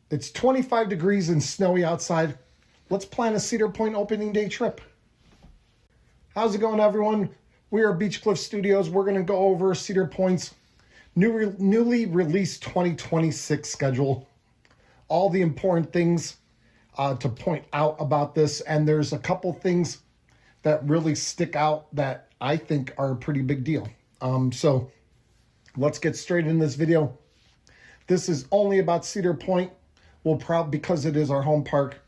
It's 25 degrees and snowy outside. Let's plan a Cedar Point opening day trip. How's it going, everyone? We are Beach Cliff Studios. We're going to go over Cedar Point's newly released 2026 schedule. All the important things to point out about this. And there's a couple things that really stick out that I think are a pretty big deal. So let's get straight in this video. This is only about Cedar Point. We'll probably, because it is our home park,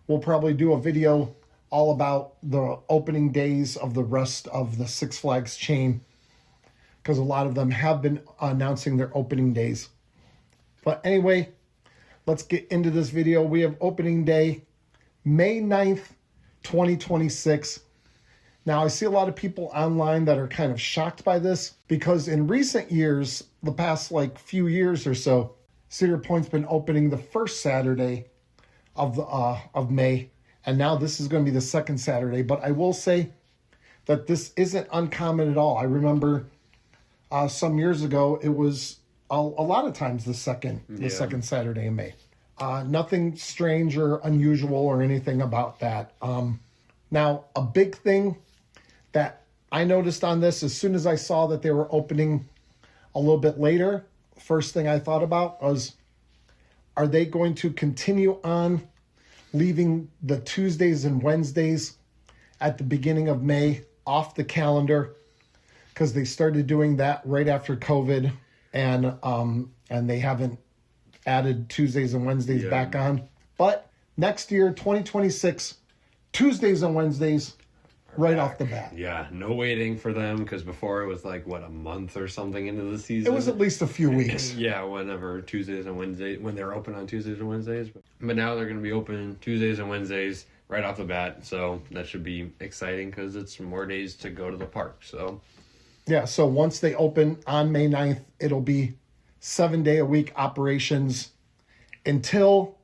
we'll probably do a video all about the opening days of the rest of the Six Flags chain, because a lot of them have been announcing their opening days. But anyway, let's get into this video. We have opening day, May 9th, 2026. Now, I see a lot of people online that are kind of shocked by this, because in recent years, the past few years or so, Cedar Point's been opening the first Saturday of May, and now this is going to be the second Saturday. But I will say that this isn't uncommon at all. I remember some years ago, it was a lot of times the second Saturday in May. Nothing strange or unusual or anything about that. Now, a big thing that I noticed on this, as soon as I saw that they were opening a little bit later, first thing I thought about was, are they going to continue on leaving the Tuesdays and Wednesdays at the beginning of May off the calendar? Because they started doing that right after COVID, and they haven't added Tuesdays and Wednesdays back on. But next year, 2026, Tuesdays and Wednesdays right off the bat. Yeah, no waiting for them, because before it was a month or something into the season. It was at least a few weeks. Yeah, whenever Tuesdays and Wednesdays, when they're open on Tuesdays and Wednesdays. But now they're going to be open Tuesdays and Wednesdays right off the bat, so that should be exciting because it's more days to go to the park. So yeah, so once they open on May 9th, it'll be 7-day-a-week operations until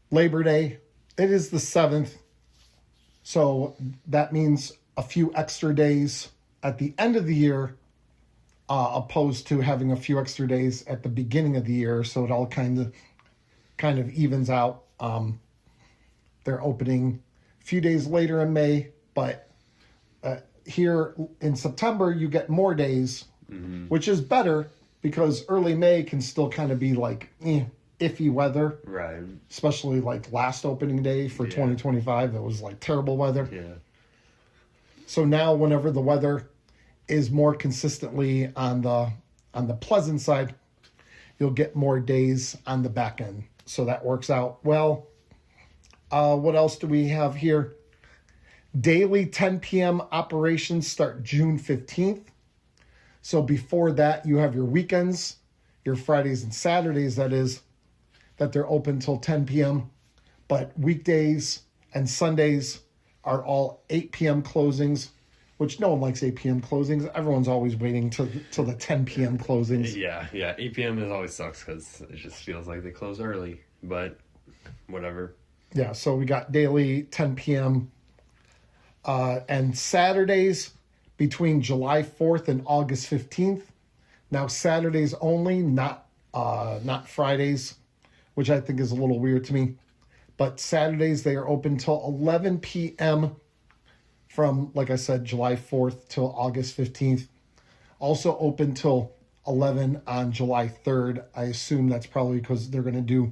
Labor Day. It is the 7th, so that means a few extra days at the end of the year, opposed to having a few extra days at the beginning of the year. So it all kind of evens out. They're opening a few days later in May, but here in September you get more days, which is better because early May can still kind of be iffy weather, right? Especially last opening day for 2025, it was terrible weather. Yeah. So now, whenever the weather is more consistently on the pleasant side, you'll get more days on the back end. So that works out well. What else do we have here? Daily 10 p.m. operations start June 15th. So before that, you have your weekends, your Fridays and Saturdays, that they're open till 10 p.m. But weekdays and Sundays are all 8 p.m. closings, which no one likes 8 p.m. closings. Everyone's always waiting till the 10 p.m. closings. Yeah. 8 p.m. always sucks because it just feels like they close early, but whatever. Yeah, so we got daily 10 p.m. And Saturdays between July 4th and August 15th. Now, Saturdays only, not Fridays, which I think is a little weird to me. But Saturdays, they are open till 11 p.m. from, like I said, July 4th till August 15th. Also open till 11 on July 3rd. I assume that's probably because they're going to do...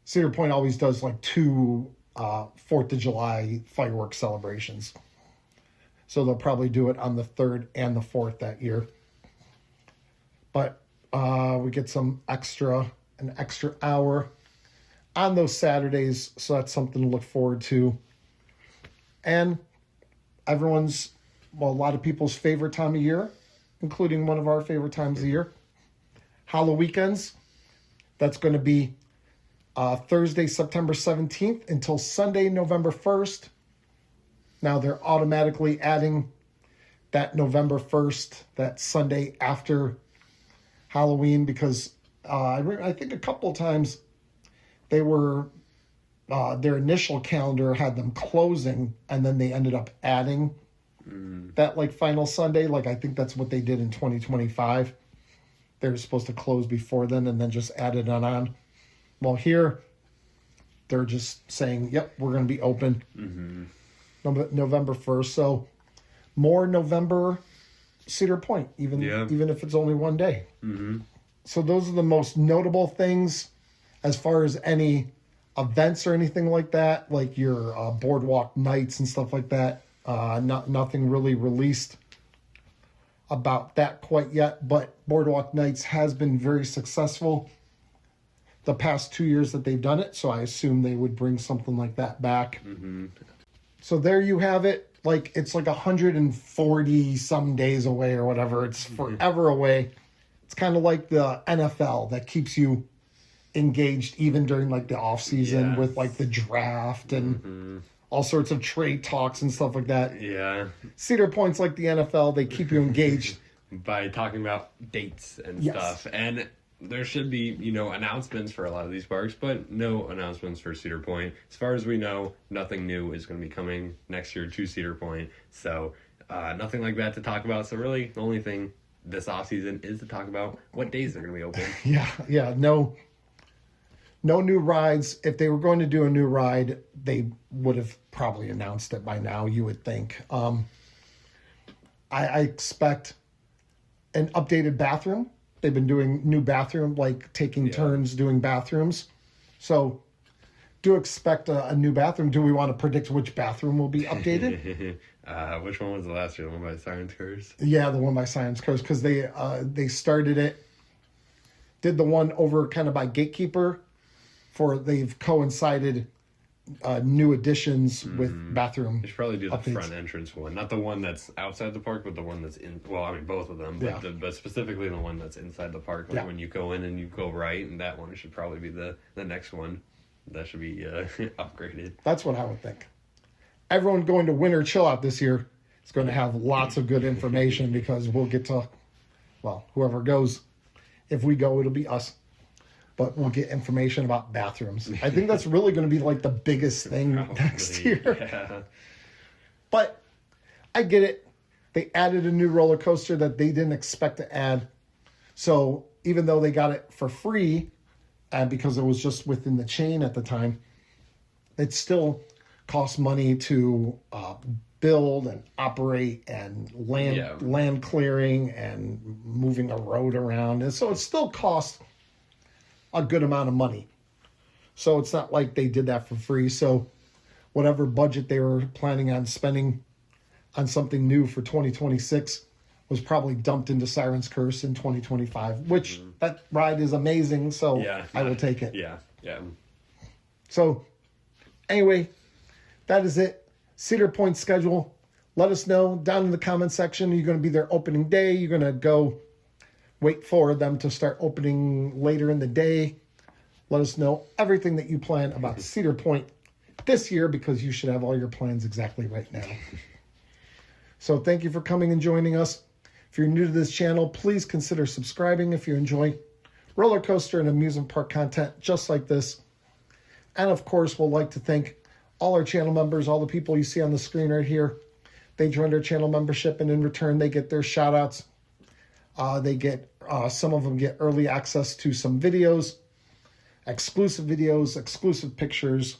Cedar Point always does two 4th of July fireworks celebrations. So they'll probably do it on the 3rd and the 4th that year. But we get an extra hour on those Saturdays, so that's something to look forward to. And a lot of people's favorite time of year, including one of our favorite times of the year, Halloween weekends. That's going to be Thursday, September 17th until Sunday, November 1st. Now they're automatically adding that November 1st, that Sunday after Halloween, because I think a couple of times they were, their initial calendar had them closing, and then they ended up adding that final Sunday. I think that's what they did in 2025. They were supposed to close before then and then just added it on. Well, here they're just saying, "Yep, we're going to be open November 1st." So more November Cedar Point, even if it's only one day. So those are the most notable things as far as any events or anything like that, like your boardwalk nights and stuff like that. Nothing really released about that quite yet, but boardwalk nights has been very successful the past 2 years that they've done it, so I assume they would bring something like that back. So there you have it. Like, it's like 140 some days away or whatever. It's forever away. It's kind of like the NFL that keeps you engaged even during like the off season with like the draft and all sorts of trade talks and stuff like that. Yeah. Cedar Point's like the NFL. They keep you engaged by talking about dates and stuff. And there should be, announcements for a lot of these parks, but no announcements for Cedar Point. As far as we know, nothing new is going to be coming next year to Cedar Point. So nothing like that to talk about. So really, the only thing this off season is to talk about what days they're going to be open. Yeah. No new rides. If they were going to do a new ride, they would have probably announced it by now, you would think. I expect an updated bathroom. They've been doing new bathroom, like taking turns doing bathrooms. So do expect a new bathroom. Do we want to predict which bathroom will be updated? Which one was the last year? The one by Science Curse? Yeah, the one by Science Curse, because they started it, did the one over kind of by Gatekeeper. They've coincided new additions with bathroom. You should probably do the updates. front entrance one, not the one that's outside the park, but the one that's in. Well, I mean both of them, but specifically the one that's inside the park. Like when you go in and you go right, and that one should probably be the next one. That should be upgraded. That's what I would think. Everyone going to Winter Chill Out this year is going to have lots of good information because we'll get to, whoever goes. If we go, it'll be us. But we'll get information about bathrooms. I think that's really going to be like the biggest thing next year. Yeah. But I get it. They added a new roller coaster that they didn't expect to add. So even though they got it for free, because it was just within the chain at the time, it still costs money to build and operate and land clearing and moving a road around. And so it still costs a good amount of money. So it's not like they did that for free. So whatever budget they were planning on spending on something new for 2026 was probably dumped into Siren's Curse in 2025, which that ride is amazing. So I will take it. Yeah. So anyway, that is it. Cedar Point schedule. Let us know down in the comment section. Are you going to be there opening day? You're going to go wait for them to start opening later in the day. Let us know everything that you plan about Cedar Point this year, because you should have all your plans exactly right now. So thank you for coming and joining us. If you're new to this channel, please consider subscribing if you enjoy roller coaster and amusement park content just like this. And of course, we'll like to thank all our channel members, all the people you see on the screen right here. They joined our channel membership, and in return, they get their shout outs. They get, some of them get early access to some videos, exclusive pictures,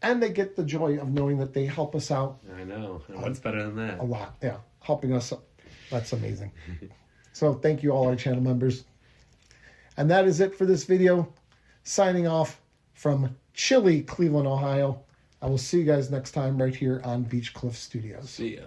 and they get the joy of knowing that they help us out. I know. And what's better than that? A lot, yeah. Helping us. That's amazing. So thank you, all our channel members. And that is it for this video. Signing off from chilly Cleveland, Ohio. I will see you guys next time right here on Beach Cliff Studios. See ya.